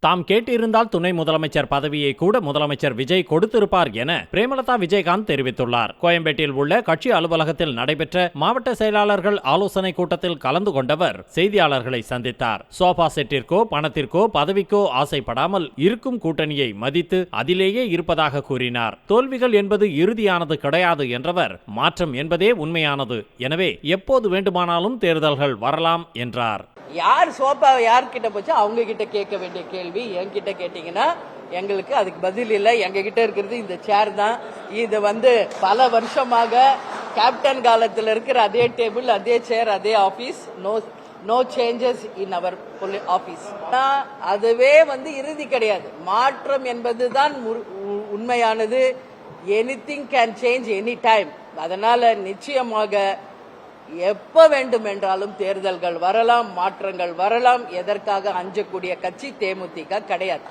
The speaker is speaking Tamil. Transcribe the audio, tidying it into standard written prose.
தாம் கேட்டிருந்தால் துணை முதலமைச்சர் பதவியை கூட முதலமைச்சர் விஜய் கொடுத்திருப்பார் என பிரேமலதா விஜயகாந்த் தெரிவித்துள்ளார். கோயம்பேட்டில் உள்ள கட்சி அலுவலகத்தில் நடைபெற்ற மாவட்ட செயலாளர்கள் ஆலோசனை கூட்டத்தில் கலந்து கொண்டவர் செய்தியாளர்களை சந்தித்தார். சோபா செட்டிற்கோ பணத்திற்கோ பதவிக்கோ ஆசைப்படாமல் இருக்கும் கூட்டணியை மதித்து அதிலேயே இருப்பதாக கூறினார். தோல்விகள் என்பது இறுதியானது கிடையாது என்றவர், மாற்றம் என்பதே உண்மையானது. எனவே எப்போது வேண்டுமானாலும் தேர்தல்கள் வரலாம் என்றார். யார் சோபா யார்கிட்ட போச்சு அவங்க கிட்ட கேட்க வேண்டிய கேள்வி என்கிட்ட கேட்டீங்கன்னா எங்களுக்கு அதுக்கு பதில் இல்லை. எங்க கிட்ட இருக்கிறது இந்த சேர் தான். இது பல வருஷமாக கேப்டன் காலத்தில் இருக்கிற அதே டேபிள், அதே சேர், அதே office. No changes in our office. அதுவே இறுதி கிடையாது. மாற்றம் என்பதுதான் உண்மையானது. Anything can change any time. அதனால நிச்சயமாக எப்ப வேண்டும் என்றாலும் தேர்தல்கள் வரலாம், மாற்றங்கள் வரலாம். எதற்காக அஞ்சக்கூடிய கட்சி தேமுதிக கிடையாது.